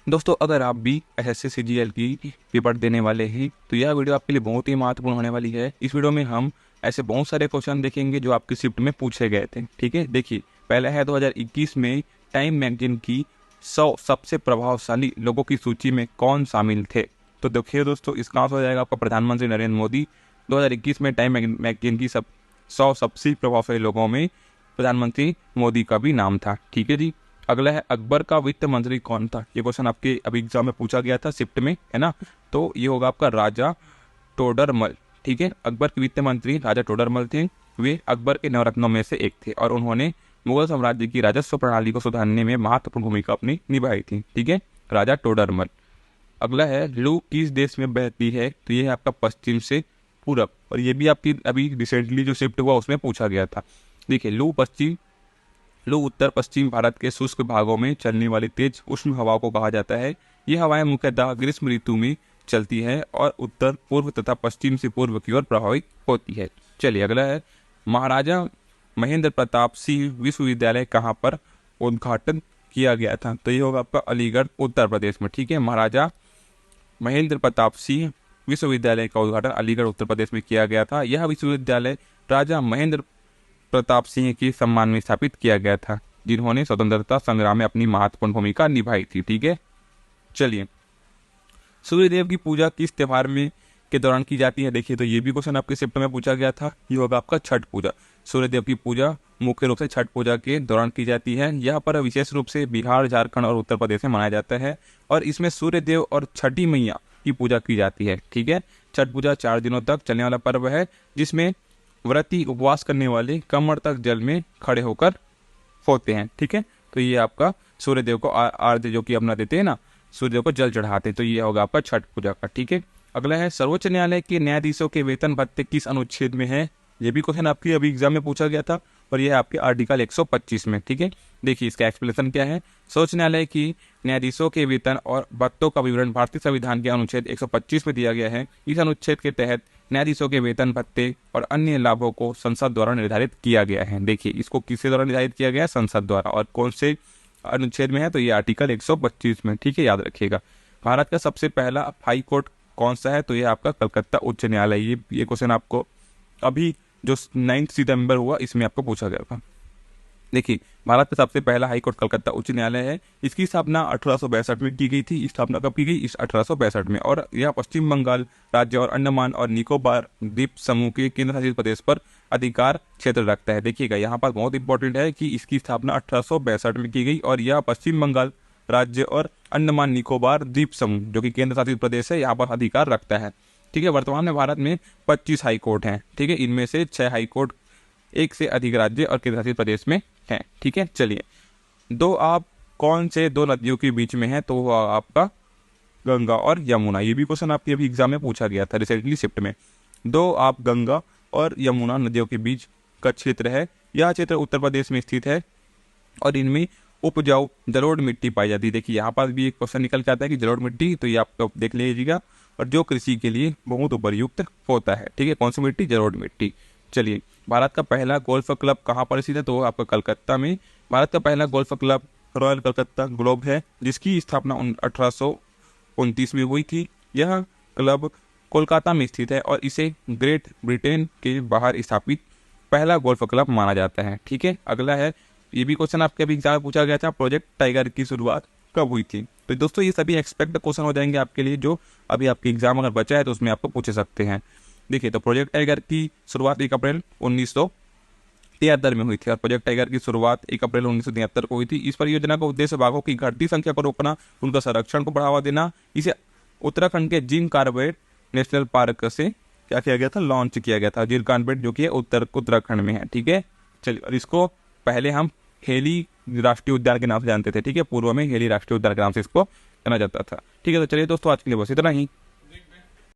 दोस्तों, अगर आप भी एसएससी सीजीएल की पेपर देने वाले हैं तो यह वीडियो आपके लिए बहुत ही महत्वपूर्ण होने वाली है। इस वीडियो में हम ऐसे बहुत सारे क्वेश्चन देखेंगे जो आपकी शिफ्ट में पूछे गए थे। ठीक है, देखिए पहला है 2021 में टाइम मैगजीन की 100 सबसे प्रभावशाली लोगों की सूची में कौन शामिल थे। तो देखिए दोस्तों, इसका आंसर हो जाएगा आपका प्रधानमंत्री नरेंद्र मोदी। 2021 में टाइम मैगजीन की 100 सबसे प्रभावशाली लोगों में प्रधानमंत्री मोदी का भी नाम था। ठीक है जी। अगला है, अकबर का वित्त मंत्री कौन था। ये क्वेश्चन आपके अभी एग्जाम में पूछा गया था शिफ्ट में, है ना। तो ये होगा आपका राजा टोडरमल। ठीक है, अकबर के वित्त मंत्री राजा टोडरमल थे। वे अकबर के नवरत्नों में से एक थे और उन्होंने मुगल साम्राज्य की राजस्व प्रणाली को सुधारने में महत्वपूर्ण भूमिका अपनी निभाई थी। ठीक है, राजा टोडरमल। अगला है, लू किस देश में बहती है। तो ये है आपका पश्चिम से पूरब, और ये भी आपकी अभी रिसेंटली जो शिफ्ट हुआ उसमें पूछा गया था। देखिए, लू उत्तर पश्चिम भारत के शुष्क भागों में चलने वाली तेज उष्ण हवाओं को कहा जाता है। ये हवाएं मुख्यतः ग्रीष्म ऋतु में चलती है और उत्तर पूर्व तथा पश्चिम से पूर्व की ओर प्रभावित होती है। चलिए अगला है, महाराजा महेंद्र प्रताप सिंह विश्वविद्यालय कहाँ पर उद्घाटन किया गया था। तो ये होगा आपका अलीगढ़ उत्तर प्रदेश में। ठीक है, महाराजा महेंद्र प्रताप सिंह विश्वविद्यालय का उद्घाटन अलीगढ़ उत्तर प्रदेश में किया गया था। यह विश्वविद्यालय राजा महेंद्र प्रताप सिंह के सम्मान में स्थापित किया गया था, जिन्होंने स्वतंत्रता संग्राम में अपनी महत्वपूर्ण भूमिका निभाई थी। ठीक है, चलिए, सूर्यदेव की पूजा किस त्योहार में के दौरान की जाती है। देखिए, तो ये भी क्वेश्चन आपके शिफ्ट में पूछा गया था। ये होगा आपका छठ पूजा। सूर्यदेव की पूजा मुख्य रूप से छठ पूजा के दौरान की जाती है। यह पर्व विशेष रूप से बिहार, झारखंड और उत्तर प्रदेश में मनाया जाता है और इसमें सूर्यदेव और छठी मैया की पूजा की जाती है। ठीक है, छठ पूजा 4 दिनों तक चलने वाला पर्व है, जिसमें व्रती उपवास करने वाले कमर तक जल में खड़े होकर होते हैं। ठीक है, तो ये आपका सूर्यदेव को आरती जो कि अपना देते हैं ना, सूर्यदेव को जल चढ़ाते हैं, तो ये होगा आपका छठ पूजा का। ठीक है, अगला है, सर्वोच्च न्यायालय के न्यायाधीशों के वेतन भत्ते किस अनुच्छेद में है। ये भी क्वेश्चन आपकी अभी एग्जाम में पूछा गया था और ये है आपके आर्टिकल 125 में। ठीक है, देखिए इसका एक्सप्लेनेशन क्या है। सर्वोच्च न्यायालय की न्यायाधीशों के वेतन और भत्तों का विवरण भारतीय संविधान के अनुच्छेद 125 में दिया गया है। इस अनुच्छेद के तहत न्यायाधीशों के वेतन भत्ते और अन्य लाभों को संसद द्वारा निर्धारित किया गया है। देखिए, इसको किसके द्वारा निर्धारित किया गया है, संसद द्वारा, और कौन से अनुच्छेद में है, तो ये आर्टिकल 125 में। ठीक है, याद रखिएगा। भारत का सबसे पहला हाई कोर्ट कौन सा है। तो ये आपका कलकत्ता उच्च न्यायालय। ये क्वेश्चन आपको अभी जो 9 सितंबर हुआ इसमें आपको पूछा गया था। देखिए, भारत का सबसे पहला हाई कोर्ट कलकत्ता उच्च न्यायालय है। इसकी स्थापना 1862 में की गई थी। स्थापना कब की गई, इस 1862 में, और यह पश्चिम बंगाल राज्य और अंडमान और निकोबार द्वीप समूह के केंद्र शासित प्रदेश पर अधिकार क्षेत्र रखता है। देखिएगा, यहाँ पर बहुत इंपॉर्टेंट है कि इसकी स्थापना 1862 में की गई और यह पश्चिम बंगाल राज्य और अंडमान निकोबार द्वीप समूह जो कि केंद्र शासित प्रदेश है यहाँ पर अधिकार रखता है। ठीक है, वर्तमान में भारत में 25 हाई कोर्ट हैं। ठीक है, इनमें से 6 हाई कोर्ट एक से अधिक राज्य और केंद्र शासित प्रदेश में हैं। ठीक है, चलिए, आप कौन से दो नदियों के बीच में है। तो वो आपका गंगा और यमुना। ये भी क्वेश्चन आपके अभी एग्जाम में पूछा गया था रिसेंटली शिफ्ट में। आप गंगा और यमुना नदियों के बीच का क्षेत्र है। यह क्षेत्र उत्तर प्रदेश में स्थित है और इनमें उपजाऊ जलोढ़ मिट्टी पाई जाती है। देखिए, यहाँ पर भी एक क्वेश्चन निकल के आता है कि जलोढ़ मिट्टी, तो ये आप देख लीजिएगा, और जो कृषि के लिए बहुत उपयुक्त होता है। ठीक है, कौन सी मिट्टी, जलोढ़ मिट्टी। चलिए, भारत का पहला गोल्फ क्लब कहाँ पर स्थित है। तो आपका कलकत्ता में। भारत का पहला golf club royal Calcutta globe है, जिसकी स्थापना 1829 में हुई थी। यह क्लब कोलकाता में स्थित है और इसे ग्रेट ब्रिटेन के बाहर स्थापित पहला गोल्फ क्लब माना जाता है। ठीक है, अगला है, ये भी क्वेश्चन आपके अभी एग्जाम में पूछा गया था, प्रोजेक्ट टाइगर की शुरुआत कब हुई थी। तो दोस्तों, ये सभी एक्सपेक्ट क्वेश्चन हो जाएंगे आपके लिए, जो अभी आपके एग्जाम अगर बचा है तो उसमें आपको पूछ सकते हैं। देखिए, तो प्रोजेक्ट टाइगर की शुरुआत 1 अप्रैल 1973 में हुई थी और प्रोजेक्ट टाइगर की शुरुआत 1 अप्रैल 1973 को हुई थी। इस परियोजना का उद्देश्य बाघों की घटती संख्या को रोकना, उनका संरक्षण को बढ़ावा देना। इसे उत्तराखंड के जिम कॉर्बेट नेशनल पार्क से क्या किया गया था, लॉन्च किया गया था। जिम कॉर्बेट जो कि उत्तराखंड में है। ठीक है, चलिए, और इसको पहले हम हेली राष्ट्रीय उद्यान के नाम से जानते थे। ठीक है, पूर्व में हेली राष्ट्रीय उद्यान के नाम से इसको जाना जाता था। ठीक है, तो चलिए दोस्तों, आज के लिए बस इतना ही।